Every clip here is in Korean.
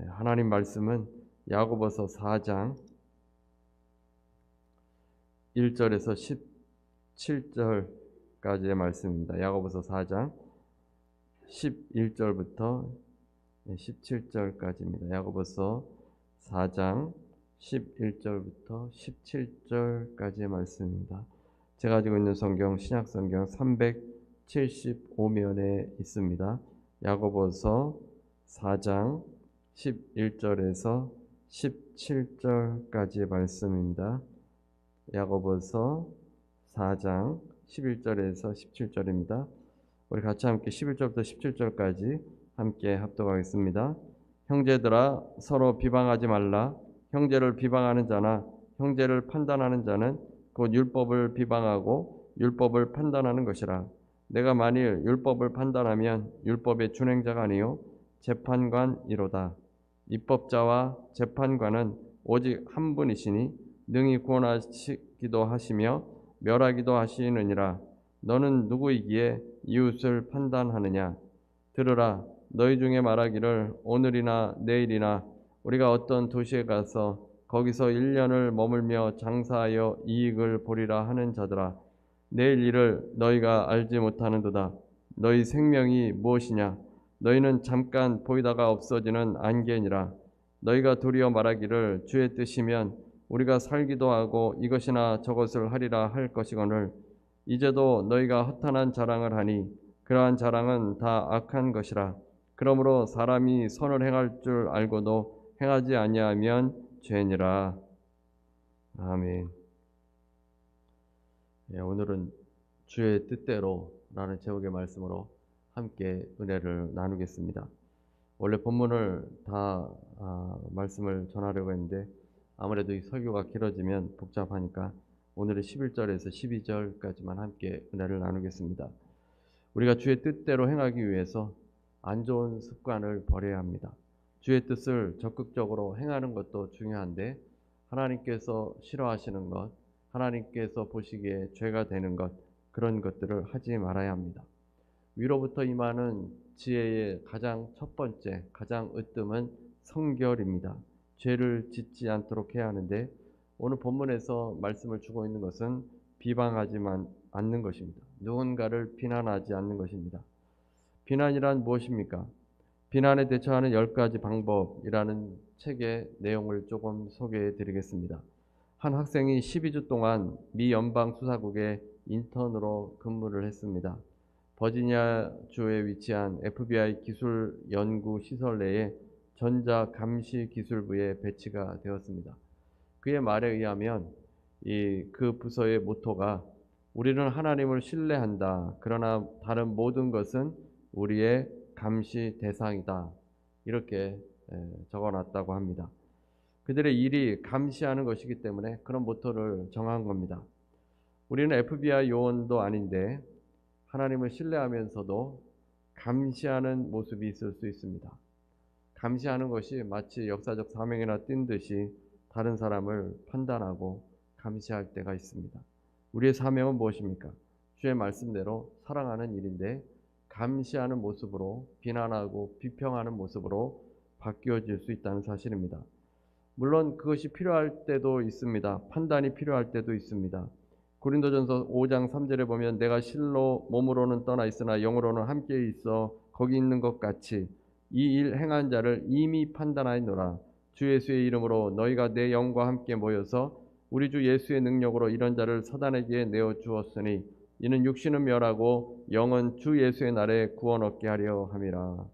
하나님 말씀은 야고보서 4장 1절에서 17절까지의 말씀입니다. 야고보서 4장 11절부터 17절까지입니다. 야고보서 4장 11절부터 17절까지의 말씀입니다. 제가 가지고 있는 성경 신약성경 375면에 있습니다. 야고보서 4장 11절에서 17절까지의 말씀입니다. 야고보서 4장 11절에서 17절입니다. 우리 같이 함께 11절부터 17절까지 함께 합독하겠습니다. 형제들아 서로 비방하지 말라. 형제를 비방하는 자나 형제를 판단하는 자는 곧 율법을 비방하고 율법을 판단하는 것이라. 내가 만일 율법을 판단하면 율법의 준행자가 아니요 재판관이로다. 입법자와 재판관은 오직 한 분이시니 능히 구원하시기도 하시며 멸하기도 하시느니라. 너는 누구이기에 이웃을 판단하느냐? 들으라. 너희 중에 말하기를 오늘이나 내일이나 우리가 어떤 도시에 가서 거기서 1년을 머물며 장사하여 이익을 보리라 하는 자들아. 내일 일을 너희가 알지 못하는도다. 너희 생명이 무엇이냐? 너희는 잠깐 보이다가 없어지는 안개니라. 너희가 도리어 말하기를 주의 뜻이면 우리가 살기도 하고 이것이나 저것을 하리라 할 것이거늘 이제도 너희가 허탄한 자랑을 하니 그러한 자랑은 다 악한 것이라. 그러므로 사람이 선을 행할 줄 알고도 행하지 아니하면 죄니라. 아멘. 오늘은 주의 뜻대로 라는 제목의 말씀으로 함께 은혜를 나누겠습니다. 원래 본문을 다 말씀을 전하려고 했는데 아무래도 이 설교가 길어지면 복잡하니까 오늘은 11절에서 12절까지만 함께 은혜를 나누겠습니다. 우리가 주의 뜻대로 행하기 위해서 안 좋은 습관을 버려야 합니다. 주의 뜻을 적극적으로 행하는 것도 중요한데 하나님께서 싫어하시는 것, 하나님께서 보시기에 죄가 되는 것, 그런 것들을 하지 말아야 합니다. 위로부터 임하는 지혜의 가장 첫 번째, 가장 으뜸은 성결입니다. 죄를 짓지 않도록 해야 하는데 오늘 본문에서 말씀을 주고 있는 것은 비방하지 않는 것입니다. 누군가를 비난하지 않는 것입니다. 비난이란 무엇입니까? 비난에 대처하는 10가지 방법이라는 책의 내용을 조금 소개해 드리겠습니다. 한 학생이 12주 동안 미 연방수사국에 인턴으로 근무를 했습니다. 버지니아주에 위치한 FBI 기술연구시설 내에 전자감시기술부에 배치가 되었습니다. 그의 말에 의하면 그 부서의 모토가 우리는 하나님을 신뢰한다. 그러나 다른 모든 것은 우리의 감시 대상이다. 이렇게 적어놨다고 합니다. 그들의 일이 감시하는 것이기 때문에 그런 모토를 정한 겁니다. 우리는 FBI 요원도 아닌데 하나님을 신뢰하면서도 감시하는 모습이 있을 수 있습니다. 감시하는 것이 마치 역사적 사명이나 띈 듯이 다른 사람을 판단하고 감시할 때가 있습니다. 우리의 사명은 무엇입니까? 주의 말씀대로 사랑하는 일인데 감시하는 모습으로, 비난하고 비평하는 모습으로 바뀌어질 수 있다는 사실입니다. 물론 그것이 필요할 때도 있습니다. 판단이 필요할 때도 있습니다. 고린도전서 5장 3절에 보면 내가 실로 몸으로는 떠나 있으나 영으로는 함께 있어 거기 있는 것 같이 이 일 행한 자를 이미 판단하였노라. 주 예수의 이름으로 너희가 내 영과 함께 모여서 우리 주 예수의 능력으로 이런 자를 사단에게 내어 주었으니 이는 육신은 멸하고 영은 주 예수의 날에 구원 얻게 하려 함이라.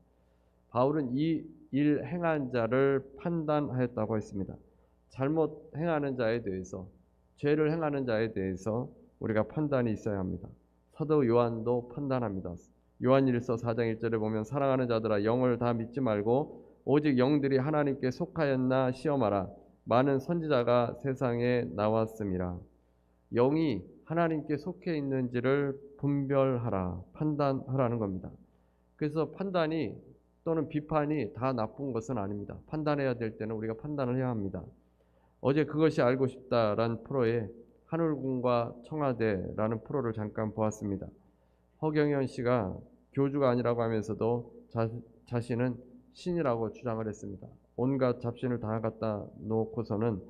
바울은 이 일 행한 자를 판단하였다고 했습니다. 잘못 행하는 자에 대해서, 죄를 행하는 자에 대해서 우리가 판단이 있어야 합니다. 사도 요한도 판단합니다. 요한일서 4장 1절에 보면 사랑하는 자들아 영을 다 믿지 말고 오직 영들이 하나님께 속하였나 시험하라. 많은 선지자가 세상에 나왔음이라. 영이 하나님께 속해 있는지를 분별하라, 판단하라는 겁니다. 그래서 판단이 또는 비판이 다 나쁜 것은 아닙니다. 판단해야 될 때는 우리가 판단을 해야 합니다. 어제 그것이 알고 싶다라는 프로에 하늘궁과 청와대라는 프로를 잠깐 보았습니다. 허경연 씨가 교주가 아니라고 하면서도 자신은 신이라고 주장을 했습니다. 온갖 잡신을 다 갖다 놓고서는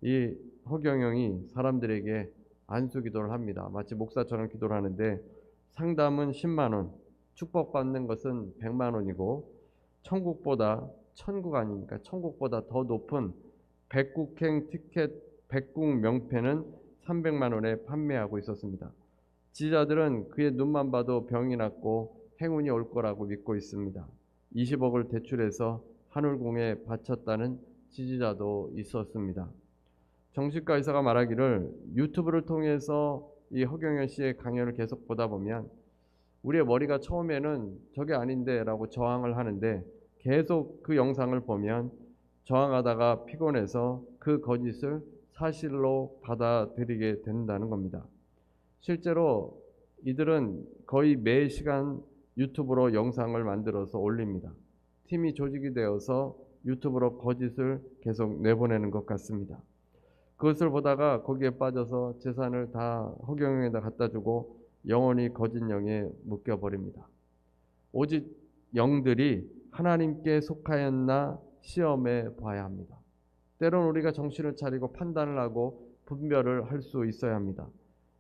이 허경영이 사람들에게 안수 기도를 합니다. 마치 목사처럼 기도를 하는데 상담은 10만 원, 축복받는 것은 100만 원이고 천국보다 천국 아닙니까? 천국보다 더 높은 백국행 티켓 백국 명패는 300만 원에 판매하고 있었습니다. 지지자들은 그의 눈만 봐도 병이 낫고 행운이 올 거라고 믿고 있습니다. 20억을 대출해서 하늘궁에 바쳤다는 지지자도 있었습니다. 정신과 의사가 말하기를 유튜브를 통해서 이 허경영 씨의 강연을 계속 보다 보면 우리의 머리가 처음에는 저게 아닌데 라고 저항을 하는데 계속 그 영상을 보면 저항하다가 피곤해서 그 거짓을 사실로 받아들이게 된다는 겁니다. 실제로 이들은 거의 매 시간 유튜브로 영상을 만들어서 올립니다. 팀이 조직이 되어서 유튜브로 거짓을 계속 내보내는 것 같습니다. 그것을 보다가 거기에 빠져서 재산을 다 허경영에다 갖다 주고 영원히 거짓 영에 묶여버립니다. 오직 영들이 하나님께 속하였나 시험해 봐야 합니다. 때로는 우리가 정신을 차리고 판단을 하고 분별을 할 수 있어야 합니다.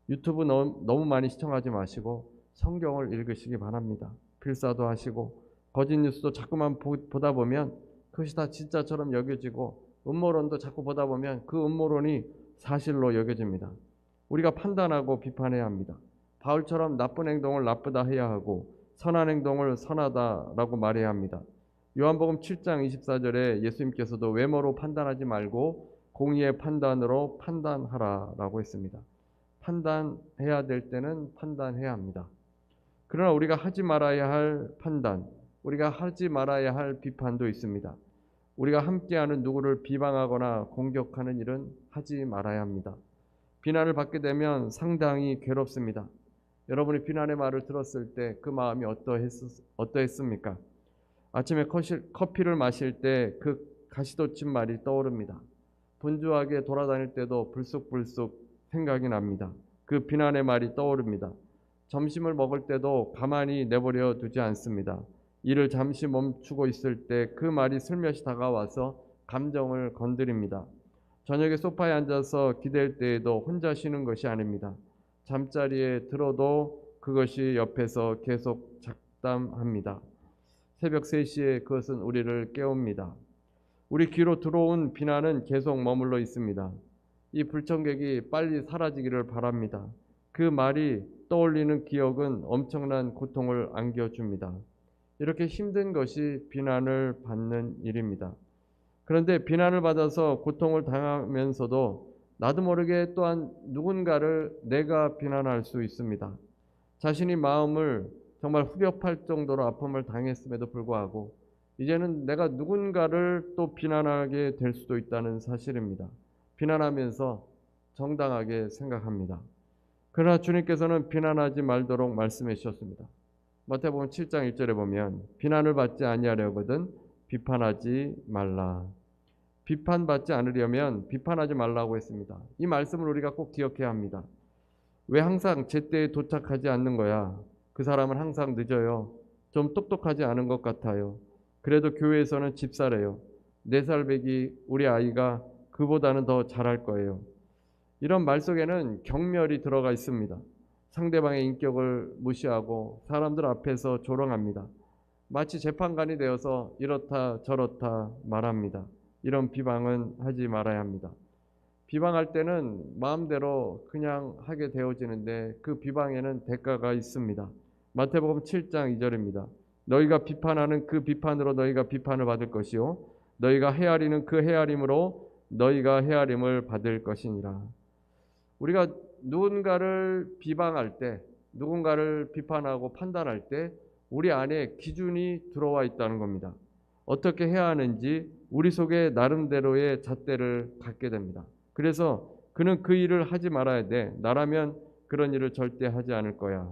유튜브 너무 많이 시청하지 마시고 성경을 읽으시기 바랍니다. 필사도 하시고 거짓 뉴스도 자꾸만 보다 보면 그것이 다 진짜처럼 여겨지고 음모론도 자꾸 보다 보면 그 음모론이 사실로 여겨집니다. 우리가 판단하고 비판해야 합니다. 바울처럼 나쁜 행동을 나쁘다 해야 하고 선한 행동을 선하다라고 말해야 합니다. 요한복음 7장 24절에 예수님께서도 외모로 판단하지 말고 공의의 판단으로 판단하라라고 했습니다. 판단해야 될 때는 판단해야 합니다. 그러나 우리가 하지 말아야 할 판단, 우리가 하지 말아야 할 비판도 있습니다. 우리가 함께하는 누구를 비방하거나 공격하는 일은 하지 말아야 합니다. 비난을 받게 되면 상당히 괴롭습니다. 여러분이 비난의 말을 들었을 때 그 마음이 어떠했습니까? 아침에 커피를 마실 때 그 가시돋친 말이 떠오릅니다. 분주하게 돌아다닐 때도 불쑥불쑥 생각이 납니다. 그 비난의 말이 떠오릅니다. 점심을 먹을 때도 가만히 내버려 두지 않습니다. 일을 잠시 멈추고 있을 때 그 말이 슬며시 다가와서 감정을 건드립니다. 저녁에 소파에 앉아서 기댈 때에도 혼자 쉬는 것이 아닙니다. 잠자리에 들어도 그것이 옆에서 계속 작담합니다. 새벽 3시에 그것은 우리를 깨웁니다. 우리 귀로 들어온 비난은 계속 머물러 있습니다. 이 불청객이 빨리 사라지기를 바랍니다. 그 말이 떠올리는 기억은 엄청난 고통을 안겨줍니다. 이렇게 힘든 것이 비난을 받는 일입니다. 그런데 비난을 받아서 고통을 당하면서도 나도 모르게 또한 누군가를 내가 비난할 수 있습니다. 자신이 마음을 정말 후벼팔 정도로 아픔을 당했음에도 불구하고 이제는 내가 누군가를 또 비난하게 될 수도 있다는 사실입니다. 비난하면서 정당하게 생각합니다. 그러나 주님께서는 비난하지 말도록 말씀해 주셨습니다. 마태복음 7장 1절에 보면 비난을 받지 아니하려거든 비판하지 말라. 비판받지 않으려면 비판하지 말라고 했습니다. 이 말씀을 우리가 꼭 기억해야 합니다. 왜 항상 제때에 도착하지 않는 거야? 그 사람은 항상 늦어요. 좀 똑똑하지 않은 것 같아요. 그래도 교회에서는 집사래요. 4살 배기 우리 아이가 그보다는 더 잘할 거예요. 이런 말 속에는 경멸이 들어가 있습니다. 상대방의 인격을 무시하고 사람들 앞에서 조롱합니다. 마치 재판관이 되어서 이렇다 저렇다 말합니다. 이런 비방은 하지 말아야 합니다. 비방할 때는 마음대로 그냥 하게 되어지는데 그 비방에는 대가가 있습니다. 마태복음 7장 2절입니다. 너희가 비판하는 그 비판으로 너희가 비판을 받을 것이요 너희가 헤아리는 그 헤아림으로 너희가 헤아림을 받을 것이니라. 우리가 누군가를 비방할 때, 누군가를 비판하고 판단할 때 우리 안에 기준이 들어와 있다는 겁니다. 어떻게 해야 하는지 우리 속에 나름대로의 잣대를 갖게 됩니다. 그래서 그는 그 일을 하지 말아야 돼. 나라면 그런 일을 절대 하지 않을 거야.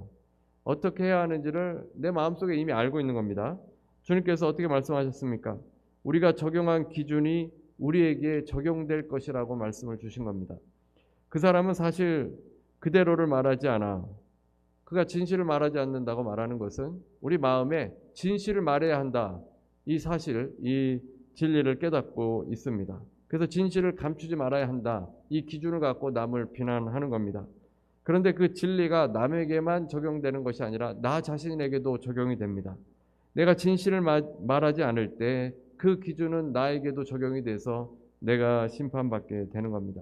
어떻게 해야 하는지를 내 마음속에 이미 알고 있는 겁니다. 주님께서 어떻게 말씀하셨습니까? 우리가 적용한 기준이 우리에게 적용될 것이라고 말씀을 주신 겁니다. 그 사람은 사실 그대로를 말하지 않아. 그가 진실을 말하지 않는다고 말하는 것은 우리 마음에 진실을 말해야 한다. 이 사실, 이 진리를 깨닫고 있습니다. 그래서 진실을 감추지 말아야 한다. 이 기준을 갖고 남을 비난하는 겁니다. 그런데 그 진리가 남에게만 적용되는 것이 아니라 나 자신에게도 적용이 됩니다. 내가 진실을 말하지 않을 때 그 기준은 나에게도 적용이 돼서 내가 심판받게 되는 겁니다.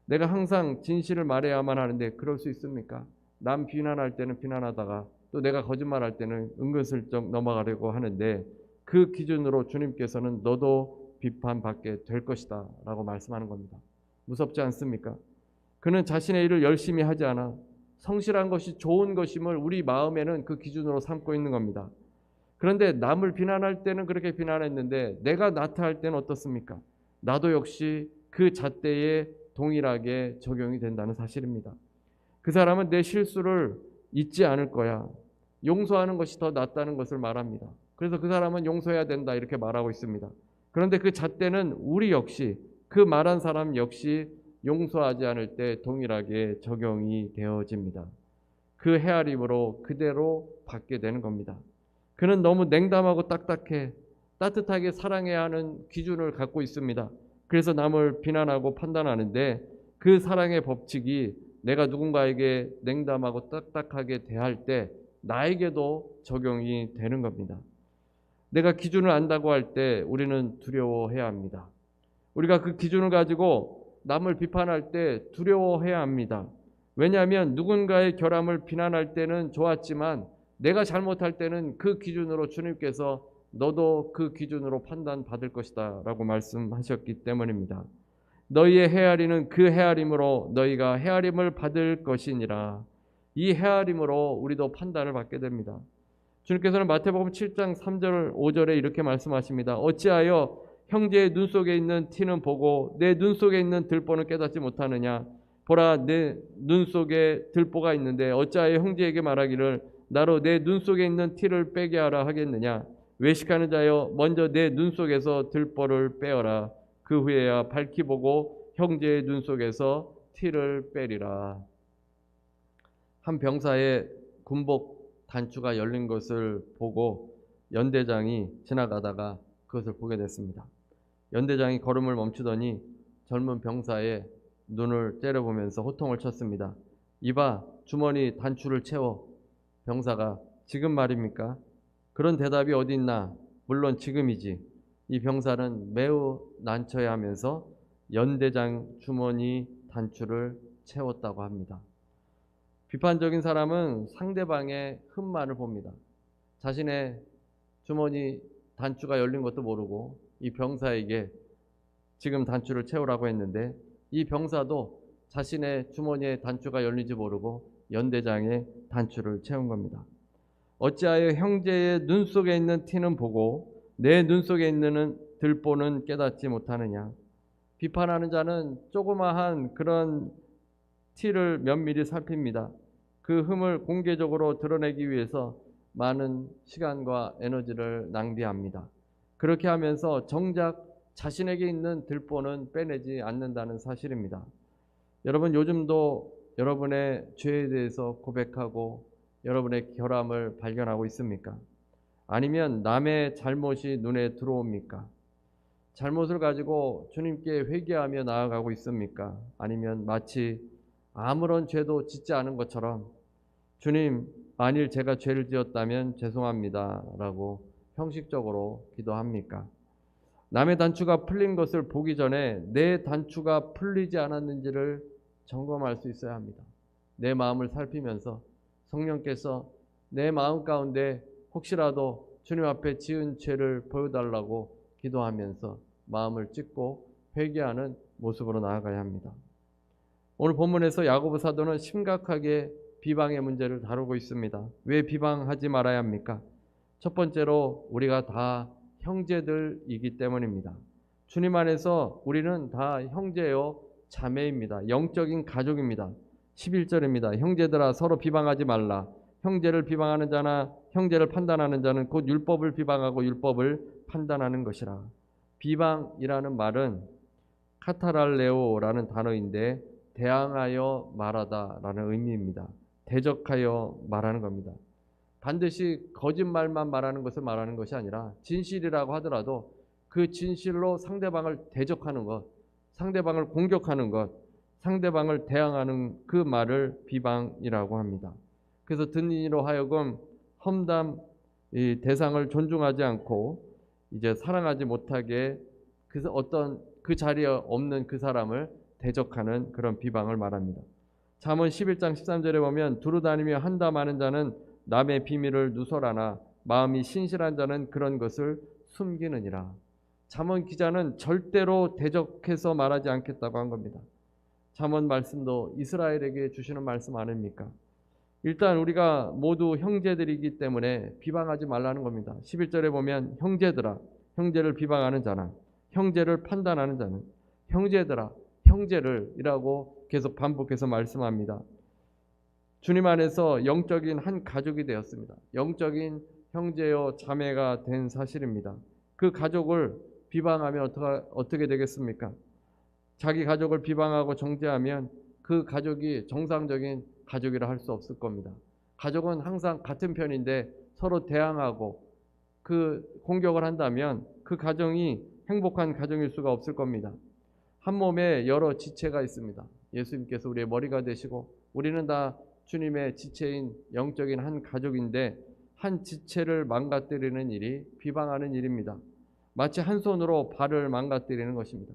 내가 항상 진실을 말해야만 하는데 그럴 수 있습니까? 남 비난할 때는 비난하다가 또 내가 거짓말할 때는 은근슬쩍 넘어가려고 하는데 그 기준으로 주님께서는 너도 비판받게 될 것이다 라고 말씀하는 겁니다. 무섭지 않습니까? 그는 자신의 일을 열심히 하지 않아 성실한 것이 좋은 것임을 우리 마음에는 그 기준으로 삼고 있는 겁니다. 그런데 남을 비난할 때는 그렇게 비난했는데 내가 나타날 때는 어떻습니까? 나도 역시 그 잣대에 동일하게 적용이 된다는 사실입니다. 그 사람은 내 실수를 잊지 않을 거야. 용서하는 것이 더 낫다는 것을 말합니다. 그래서 그 사람은 용서해야 된다 이렇게 말하고 있습니다. 그런데 그 잣대는 우리 역시 그 말한 사람 역시 용서하지 않을 때 동일하게 적용이 되어집니다. 그 헤아림으로 그대로 받게 되는 겁니다. 그는 너무 냉담하고 딱딱해 따뜻하게 사랑해야 하는 기준을 갖고 있습니다. 그래서 남을 비난하고 판단하는데 그 사랑의 법칙이 내가 누군가에게 냉담하고 딱딱하게 대할 때 나에게도 적용이 되는 겁니다. 내가 기준을 안다고 할 때 우리는 두려워해야 합니다. 우리가 그 기준을 가지고 남을 비판할 때 두려워해야 합니다. 왜냐하면 누군가의 결함을 비난할 때는 좋았지만 내가 잘못할 때는 그 기준으로 주님께서 너도 그 기준으로 판단받을 것이다 라고 말씀하셨기 때문입니다. 너희의 헤아리는 그 헤아림으로 너희가 헤아림을 받을 것이니라. 이 헤아림으로 우리도 판단을 받게 됩니다. 주님께서는 마태복음 7장 3절 5절에 이렇게 말씀하십니다. 어찌하여 형제의 눈 속에 있는 티는 보고 내 눈 속에 있는 들보는 깨닫지 못하느냐. 보라, 내 눈 속에 들보가 있는데 어찌하여 형제에게 말하기를 나로 내 눈 속에 있는 티를 빼게 하라 하겠느냐. 외식하는 자여 먼저 내 눈 속에서 들보를 빼어라. 그 후에야 밝히 보고 형제의 눈 속에서 티를 빼리라. 한 병사의 군복 단추가 열린 것을 보고 연대장이 지나가다가 그것을 보게 됐습니다. 연대장이 걸음을 멈추더니 젊은 병사의 눈을 째려보면서 호통을 쳤습니다. 이봐, 주머니 단추를 채워. 병사가 지금 말입니까? 그런 대답이 어디 있나? 물론 지금이지. 이 병사는 매우 난처해하면서 연대장 주머니 단추를 채웠다고 합니다. 비판적인 사람은 상대방의 흠만을 봅니다. 자신의 주머니 단추가 열린 것도 모르고 이 병사에게 지금 단추를 채우라고 했는데 이 병사도 자신의 주머니에 단추가 열린지 모르고 연대장의 단추를 채운 겁니다. 어찌하여 형제의 눈 속에 있는 티는 보고 내 눈 속에 있는 들보는 깨닫지 못하느냐. 비판하는 자는 조그마한 그런 티를 면밀히 살핍니다. 그 흠을 공개적으로 드러내기 위해서 많은 시간과 에너지를 낭비합니다. 그렇게 하면서 정작 자신에게 있는 들보는 빼내지 않는다는 사실입니다. 여러분, 요즘도 여러분의 죄에 대해서 고백하고 여러분의 결함을 발견하고 있습니까? 아니면 남의 잘못이 눈에 들어옵니까? 잘못을 가지고 주님께 회개하며 나아가고 있습니까? 아니면 마치 아무런 죄도 짓지 않은 것처럼 주님, 만일 제가 죄를 지었다면 죄송합니다 라고 형식적으로 기도합니까? 남의 단추가 풀린 것을 보기 전에 내 단추가 풀리지 않았는지를 점검할 수 있어야 합니다. 내 마음을 살피면서 성령께서 내 마음 가운데 혹시라도 주님 앞에 지은 죄를 보여달라고 기도하면서 마음을 찢고 회개하는 모습으로 나아가야 합니다. 오늘 본문에서 야고보 사도는 심각하게 비방의 문제를 다루고 있습니다. 왜 비방하지 말아야 합니까? 첫 번째로 우리가 다 형제들이기 때문입니다. 주님 안에서 우리는 다 형제요 자매입니다. 영적인 가족입니다. 11절입니다. 형제들아 서로 비방하지 말라. 형제를 비방하는 자나 형제를 판단하는 자는 곧 율법을 비방하고 율법을 판단하는 것이라. 비방이라는 말은 카타랄레오라는 단어인데 대항하여 말하다라는 의미입니다. 대적하여 말하는 겁니다. 반드시 거짓말만 말하는 것을 말하는 것이 아니라 진실이라고 하더라도 그 진실로 상대방을 대적하는 것, 상대방을 공격하는 것, 상대방을 대항하는 그 말을 비방이라고 합니다. 그래서 듣는 이로 하여금 험담, 이 대상을 존중하지 않고 이제 사랑하지 못하게 그래서 어떤 그 자리에 없는 그 사람을 대적하는 그런 비방을 말합니다. 잠언 11장 13절에 보면 두루 다니며 한담하는 자는 남의 비밀을 누설하나 마음이 신실한 자는 그런 것을 숨기느니라. 잠언 기자는 절대로 대적해서 말하지 않겠다고 한 겁니다. 잠언 말씀도 이스라엘에게 주시는 말씀 아닙니까? 일단 우리가 모두 형제들이기 때문에 비방하지 말라는 겁니다. 11절에 보면 형제들아, 형제를 비방하는 자나 형제를 판단하는 자는 형제들아, 형제를 이라고 계속 반복해서 말씀합니다. 주님 안에서 영적인 한 가족이 되었습니다. 영적인 형제요 자매가 된 사실입니다. 그 가족을 비방하면 어떻게 되겠습니까? 자기 가족을 비방하고 정죄하면 그 가족이 정상적인 가족이라 할 수 없을 겁니다. 가족은 항상 같은 편인데 서로 대항하고 그 공격을 한다면 그 가정이 행복한 가정일 수가 없을 겁니다. 한 몸에 여러 지체가 있습니다. 예수님께서 우리의 머리가 되시고 우리는 다 주님의 지체인 영적인 한 가족인데 한 지체를 망가뜨리는 일이 비방하는 일입니다. 마치 한 손으로 발을 망가뜨리는 것입니다.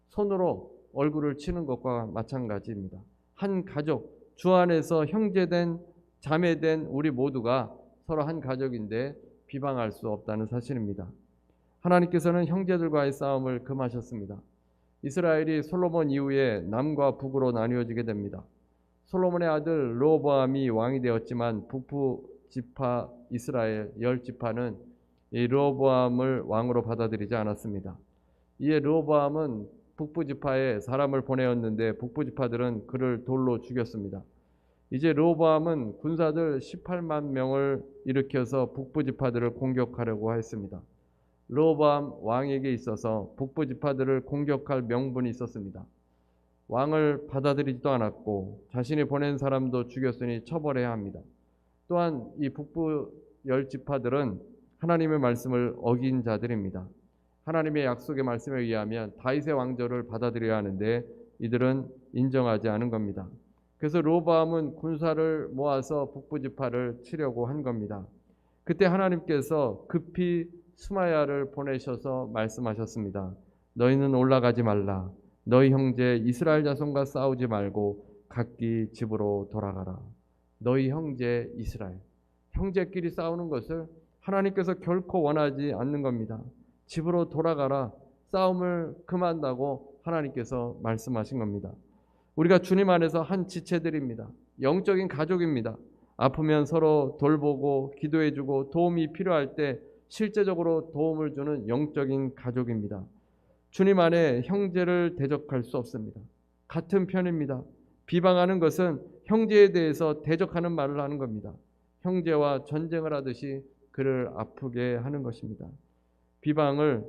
손으로 얼굴을 치는 것과 마찬가지입니다. 한 가족, 주 안에서 형제된 자매된 우리 모두가 서로 한 가족인데 비방할 수 없다는 사실입니다. 하나님께서는 형제들과의 싸움을 금하셨습니다. 이스라엘이 솔로몬 이후에 남과 북으로 나뉘어지게 됩니다. 솔로몬의 아들 르호보암이 왕이 되었지만 북부 지파 이스라엘 10지파는 이 르호보암을 왕으로 받아들이지 않았습니다. 이에 르호보암은 북부 지파에 사람을 보내었는데 북부 지파들은 그를 돌로 죽였습니다. 이제 르호보암은 군사들 18만 명을 일으켜서 북부 지파들을 공격하려고 했습니다. 르호보암 왕에게 있어서 북부 지파들을 공격할 명분이 있었습니다. 왕을 받아들이지도 않았고 자신이 보낸 사람도 죽였으니 처벌해야 합니다. 또한 이 북부 10지파들은 하나님의 말씀을 어긴 자들입니다. 하나님의 약속의 말씀에 의하면 다윗의 왕조를 받아들여야 하는데 이들은 인정하지 않은 겁니다. 그래서 르호보암은 군사를 모아서 북부 지파를 치려고 한 겁니다. 그때 하나님께서 급히 스마야를 보내셔서 말씀하셨습니다. 너희는 올라가지 말라. 너희 형제 이스라엘 자손과 싸우지 말고 각기 집으로 돌아가라. 너희 형제 이스라엘. 형제끼리 싸우는 것을 하나님께서 결코 원하지 않는 겁니다. 집으로 돌아가라. 싸움을 그만다고 하나님께서 말씀하신 겁니다. 우리가 주님 안에서 한 지체들입니다. 영적인 가족입니다. 아프면 서로 돌보고 기도해주고 도움이 필요할 때 실제적으로 도움을 주는 영적인 가족입니다. 주님 안에 형제를 대적할 수 없습니다. 같은 편입니다. 비방하는 것은 형제에 대해서 대적하는 말을 하는 겁니다. 형제와 전쟁을 하듯이 그를 아프게 하는 것입니다. 비방은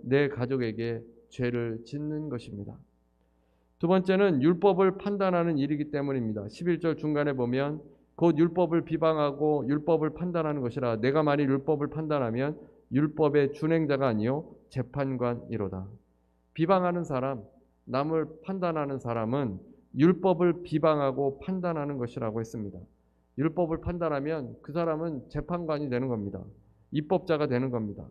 내 가족에게 죄를 짓는 것입니다. 두 번째는 율법을 판단하는 일이기 때문입니다. 11절 중간에 보면 곧 율법을 비방하고 율법을 판단하는 것이라 내가 만일 율법을 판단하면 율법의 준행자가 아니요 재판관이로다. 비방하는 사람, 남을 판단하는 사람은 율법을 비방하고 판단하는 것이라고 했습니다. 율법을 판단하면 그 사람은 재판관이 되는 겁니다. 입법자가 되는 겁니다.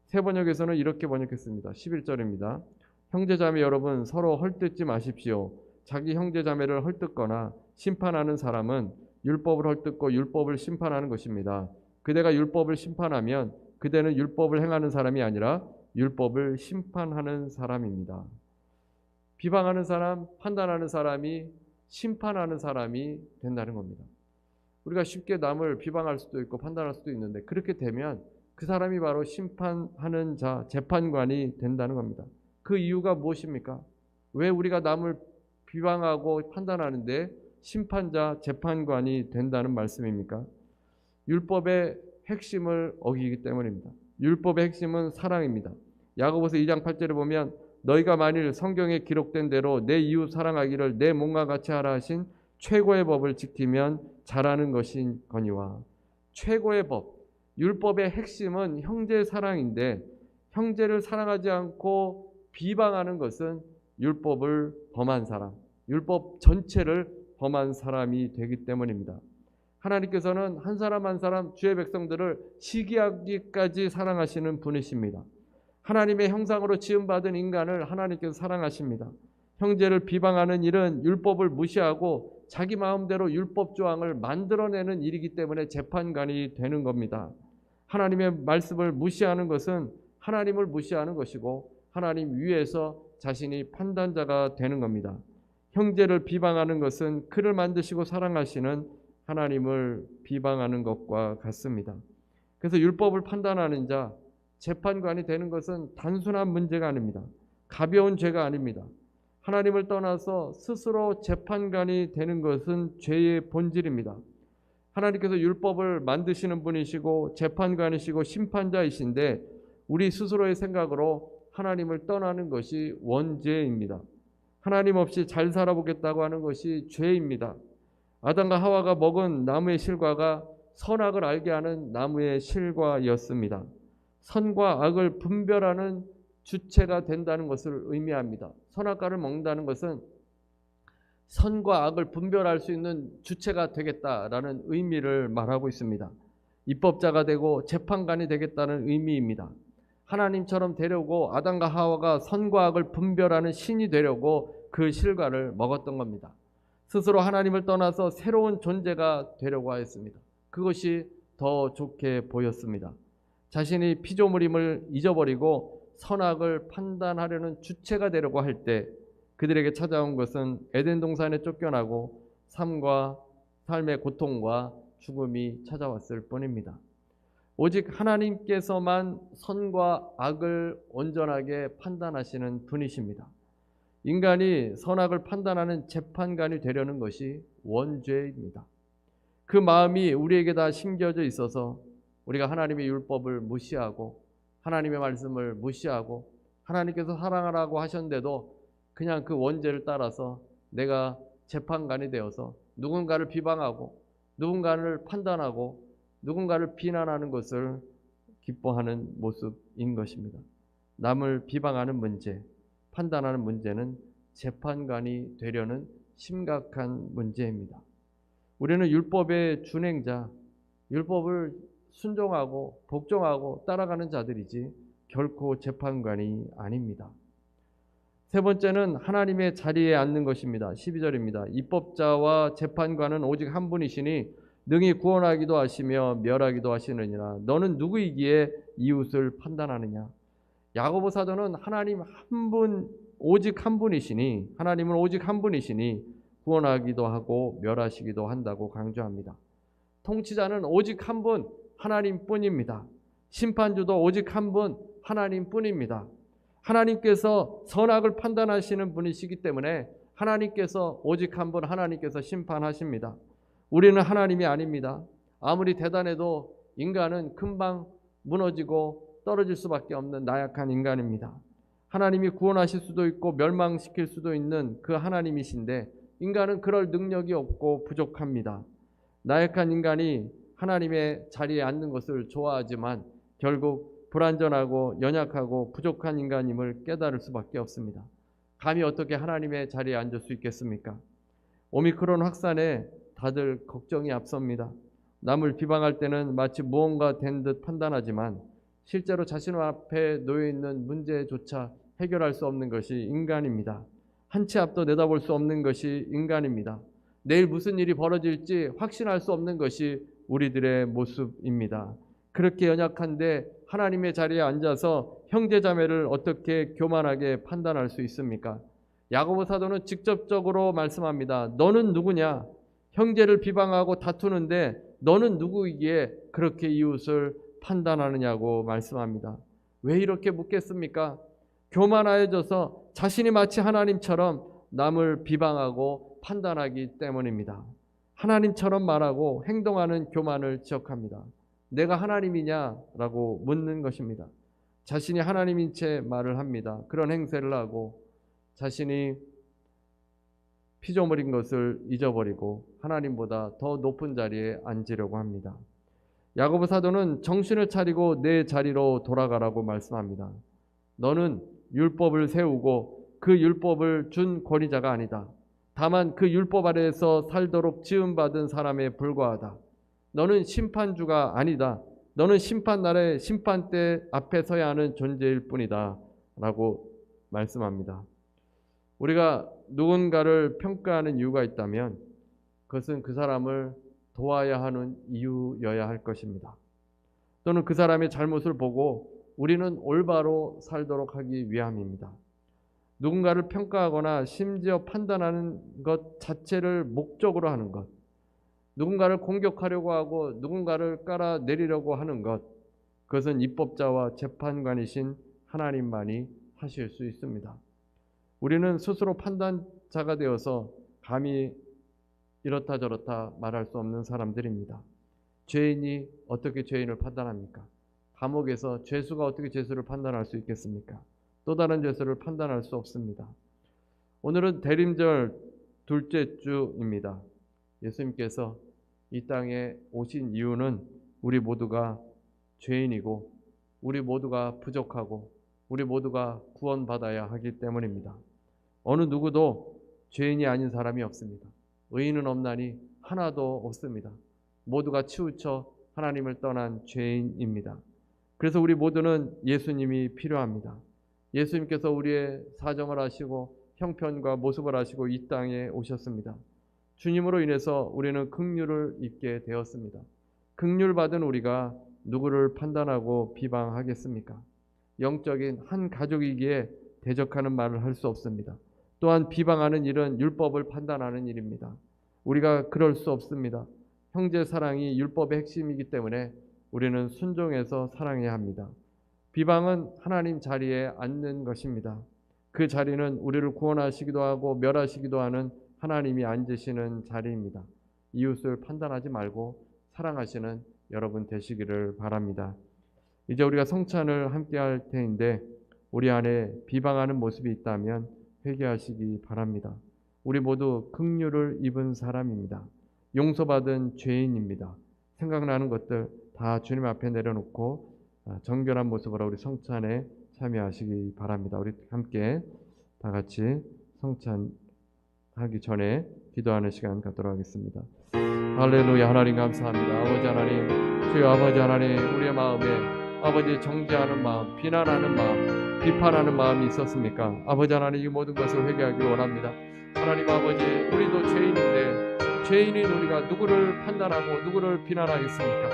새 번역에서는 이렇게 번역했습니다. 11절입니다. 형제자매 여러분 서로 헐뜯지 마십시오. 자기 형제자매를 헐뜯거나 심판하는 사람은 율법을 헐뜯고 율법을 심판하는 것입니다. 그대가 율법을 심판하면 그대는 율법을 행하는 사람이 아니라 율법을 심판하는 사람입니다. 비방하는 사람, 판단하는 사람이 심판하는 사람이 된다는 겁니다. 우리가 쉽게 남을 비방할 수도 있고 판단할 수도 있는데 그렇게 되면 그 사람이 바로 심판하는 자, 재판관이 된다는 겁니다. 그 이유가 무엇입니까? 왜 우리가 남을 비방하고 판단하는데 심판자, 재판관이 된다는 말씀입니까? 율법의 핵심을 어기기 때문입니다. 율법의 핵심은 사랑입니다. 야고보서 2장 8절에 보면 너희가 만일 성경에 기록된 대로 내 이웃 사랑하기를 내 몸과 같이 하라 하신 최고의 법을 지키면 잘하는 것이거니와. 최고의 법, 율법의 핵심은 형제 사랑인데 형제를 사랑하지 않고 비방하는 것은 율법을 범한 사람, 율법 전체를 범한 사람이 되기 때문입니다. 하나님께서는 한 사람 한 사람 주의 백성들을 시기하기까지 사랑하시는 분이십니다. 하나님의 형상으로 지음받은 인간을 하나님께서 사랑하십니다. 형제를 비방하는 일은 율법을 무시하고 자기 마음대로 율법 조항을 만들어내는 일이기 때문에 재판관이 되는 겁니다. 하나님의 말씀을 무시하는 것은 하나님을 무시하는 것이고 하나님 위에서 자신이 판단자가 되는 겁니다. 형제를 비방하는 것은 그를 만드시고 사랑하시는 하나님을 비방하는 것과 같습니다. 그래서 율법을 판단하는 자, 재판관이 되는 것은 단순한 문제가 아닙니다. 가벼운 죄가 아닙니다. 하나님을 떠나서 스스로 재판관이 되는 것은 죄의 본질입니다. 하나님께서 율법을 만드시는 분이시고 재판관이시고 심판자이신데 우리 스스로의 생각으로 하나님을 떠나는 것이 원죄입니다. 하나님 없이 잘 살아보겠다고 하는 것이 죄입니다. 아담과 하와가 먹은 나무의 실과가 선악을 알게 하는 나무의 실과였습니다. 선과 악을 분별하는 주체가 된다는 것을 의미합니다. 선악과를 먹는다는 것은 선과 악을 분별할 수 있는 주체가 되겠다라는 의미를 말하고 있습니다. 입법자가 되고 재판관이 되겠다는 의미입니다. 하나님처럼 되려고 아담과 하와가 선과 악을 분별하는 신이 되려고 그 실과를 먹었던 겁니다. 스스로 하나님을 떠나서 새로운 존재가 되려고 하였습니다. 그것이 더 좋게 보였습니다. 자신이 피조물임을 잊어버리고 선악을 판단하려는 주체가 되려고 할 때 그들에게 찾아온 것은 에덴 동산에 쫓겨나고 삶의 고통과 죽음이 찾아왔을 뿐입니다. 오직 하나님께서만 선과 악을 온전하게 판단하시는 분이십니다. 인간이 선악을 판단하는 재판관이 되려는 것이 원죄입니다. 그 마음이 우리에게 다 심겨져 있어서 우리가 하나님의 율법을 무시하고 하나님의 말씀을 무시하고 하나님께서 사랑하라고 하셨는데도 그냥 그 원죄를 따라서 내가 재판관이 되어서 누군가를 비방하고 누군가를 판단하고 누군가를 비난하는 것을 기뻐하는 모습인 것입니다. 남을 비방하는 문제, 판단하는 문제는 재판관이 되려는 심각한 문제입니다. 우리는 율법의 준행자, 율법을 순종하고 복종하고 따라가는 자들이지 결코 재판관이 아닙니다. 세 번째는 하나님의 자리에 앉는 것입니다. 12절입니다. 입법자와 재판관은 오직 한 분이시니 능히 구원하기도 하시며 멸하기도 하시느니라. 너는 누구이기에 이웃을 판단하느냐. 야고보 사도는 하나님 한 분, 오직 한 분이시니 하나님은 오직 한 분이시니 구원하기도 하고 멸하시기도 한다고 강조합니다. 통치자는 오직 한 분, 하나님뿐입니다. 심판주도 오직 한 분, 하나님뿐입니다. 하나님께서 선악을 판단하시는 분이시기 때문에 하나님께서 오직 한 분, 하나님께서 심판하십니다. 우리는 하나님이 아닙니다. 아무리 대단해도 인간은 금방 무너지고 떨어질 수밖에 없는 나약한 인간입니다. 하나님이 구원하실 수도 있고 멸망시킬 수도 있는 그 하나님이신데 인간은 그럴 능력이 없고 부족합니다. 나약한 인간이 하나님의 자리에 앉는 것을 좋아하지만 결국 불완전하고 연약하고 부족한 인간임을 깨달을 수밖에 없습니다. 감히 어떻게 하나님의 자리에 앉을 수 있겠습니까? 오미크론 확산에 다들 걱정이 앞섭니다. 남을 비방할 때는 마치 무언가 된 듯 판단하지만 실제로 자신 앞에 놓여 있는 문제조차 해결할 수 없는 것이 인간입니다. 한 치 앞도 내다볼 수 없는 것이 인간입니다. 내일 무슨 일이 벌어질지 확신할 수 없는 것이 우리들의 모습입니다. 그렇게 연약한데 하나님의 자리에 앉아서 형제자매를 어떻게 교만하게 판단할 수 있습니까? 야고보 사도는 직접적으로 말씀합니다. 너는 누구냐? 형제를 비방하고 다투는데 너는 누구이기에 그렇게 이웃을 판단하느냐고 말씀합니다. 왜 이렇게 묻겠습니까? 교만하여져서 자신이 마치 하나님처럼 남을 비방하고 판단하기 때문입니다. 하나님처럼 말하고 행동하는 교만을 지적합니다. 내가 하나님이냐라고 묻는 것입니다. 자신이 하나님인 채 말을 합니다. 그런 행세를 하고 자신이 피조물인 것을 잊어버리고 하나님보다 더 높은 자리에 앉으려고 합니다. 야고보 사도는 정신을 차리고 내 자리로 돌아가라고 말씀합니다. 너는 율법을 세우고 그 율법을 준 권위자가 아니다. 다만 그 율법 아래에서 살도록 지음받은 사람에 불과하다. 너는 심판주가 아니다. 너는 심판날에 심판대 앞에 서야 하는 존재일 뿐이다 라고 말씀합니다. 우리가 누군가를 평가하는 이유가 있다면 그것은 그 사람을 도와야 하는 이유여야 할 것입니다. 또는 그 사람의 잘못을 보고 우리는 올바로 살도록 하기 위함입니다. 누군가를 평가하거나 심지어 판단하는 것 자체를 목적으로 하는 것, 누군가를 공격하려고 하고 누군가를 깔아내리려고 하는 것, 그것은 입법자와 재판관이신 하나님만이 하실 수 있습니다. 우리는 스스로 판단자가 되어서 감히 이렇다 저렇다 말할 수 없는 사람들입니다. 죄인이 어떻게 죄인을 판단합니까? 감옥에서 죄수가 어떻게 죄수를 판단할 수 있겠습니까? 또 다른 죄수를 판단할 수 없습니다. 오늘은 대림절 둘째 주입니다. 예수님께서 이 땅에 오신 이유는 우리 모두가 죄인이고 우리 모두가 부족하고 우리 모두가 구원받아야 하기 때문입니다. 어느 누구도 죄인이 아닌 사람이 없습니다. 의인은 없나니 하나도 없습니다. 모두가 치우쳐 하나님을 떠난 죄인입니다. 그래서 우리 모두는 예수님이 필요합니다. 예수님께서 우리의 사정을 아시고 형편과 모습을 아시고 이 땅에 오셨습니다. 주님으로 인해서 우리는 긍휼을 입게 되었습니다. 긍휼 받은 우리가 누구를 판단하고 비방하겠습니까? 영적인 한 가족이기에 대적하는 말을 할 수 없습니다. 또한 비방하는 일은 율법을 판단하는 일입니다. 우리가 그럴 수 없습니다. 형제 사랑이 율법의 핵심이기 때문에 우리는 순종해서 사랑해야 합니다. 비방은 하나님 자리에 앉는 것입니다. 그 자리는 우리를 구원하시기도 하고 멸하시기도 하는 하나님이 앉으시는 자리입니다. 이웃을 판단하지 말고 사랑하시는 여러분 되시기를 바랍니다. 이제 우리가 성찬을 함께 할 때인데 우리 안에 비방하는 모습이 있다면 회개하시기 바랍니다. 우리 모두 긍휼을 입은 사람입니다. 용서받은 죄인입니다. 생각나는 것들 다 주님 앞에 내려놓고 정결한 모습으로 우리 성찬에 참여하시기 바랍니다. 우리 함께 다 같이 성찬하기 전에 기도하는 시간 갖도록 하겠습니다. 할렐루야. 하나님 감사합니다. 아버지 하나님, 주여 아버지 하나님, 우리의 마음에 아버지 정죄하는 마음, 비난하는 마음, 비판하는 마음이 있었습니까? 아버지 하나님, 이 모든 것을 회개하기를 원합니다. 하나님 아버지, 우리도 죄인인데 죄인인 우리가 누구를 판단하고 누구를 비난하겠습니까?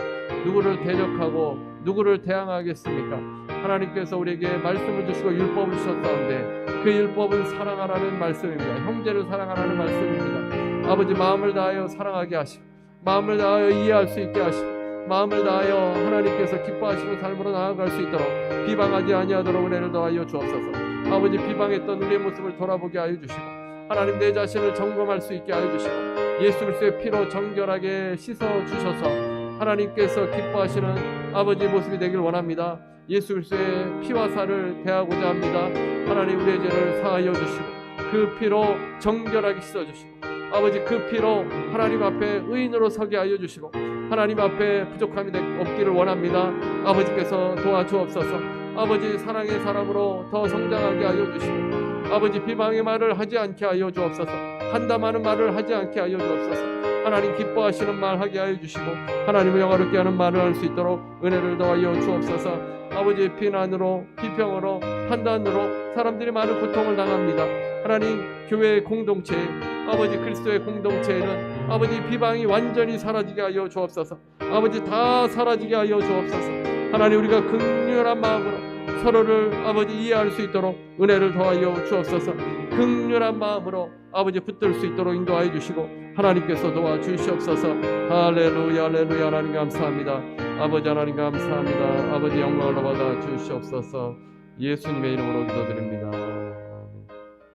누구를 대적하고 누구를 대항하겠습니까? 하나님께서 우리에게 말씀을 주시고 율법을 주셨다는데 그 율법은 사랑하라는 말씀입니다. 형제를 사랑하라는 말씀입니다. 아버지, 마음을 다하여 사랑하게 하시고 마음을 다하여 이해할 수 있게 하시고 마음을 다하여 하나님께서 기뻐하시는 삶으로 나아갈 수 있도록 비방하지 아니하도록 은혜를 더하여 주옵소서. 아버지, 비방했던 우리의 모습을 돌아보게 하여 주시고 하나님, 내 자신을 점검할 수 있게 하여 주시고 예수 그리스도의 피로 정결하게 씻어 주셔서 하나님께서 기뻐하시는 아버지의 모습이 되길 원합니다. 예수 그리스도의 피와 살을 대하고자 합니다. 하나님, 우리의 죄를 사하여 주시고 그 피로 정결하게 씻어 주시고 아버지, 그 피로 하나님 앞에 의인으로 서게 하여 주시고 하나님 앞에 부족함이 없기를 원합니다. 아버지께서 도와주옵소서. 아버지, 사랑의 사람으로 더 성장하게 하여 주시고 아버지, 비방의 말을 하지 않게 하여 주옵소서. 한담하는 말을 하지 않게 하여 주옵소서. 하나님, 기뻐하시는 말 하게 하여 주시고 하나님을 영화롭게 하는 말을 할 수 있도록 은혜를 더하여 주옵소서. 아버지, 비난으로 비평으로 판단으로 사람들이 많은 고통을 당합니다. 하나님, 교회의 공동체 아버지 그리스도의 공동체에는 아버지 비방이 완전히 사라지게 하여 주옵소서. 아버지, 다 사라지게 하여 주옵소서. 하나님, 우리가 긍휼한 마음으로 서로를 아버지 이해할 수 있도록 은혜를 더하여 주옵소서. 긍휼한 마음으로 아버지 붙들 수 있도록 인도하여 주시고 하나님께서 도와주시옵소서. 할렐루야. 할렐루야. 하나님 감사합니다. 아버지 하나님 감사합니다. 아버지 영광을 받아 주시옵소서. 예수님의 이름으로 기도드립니다.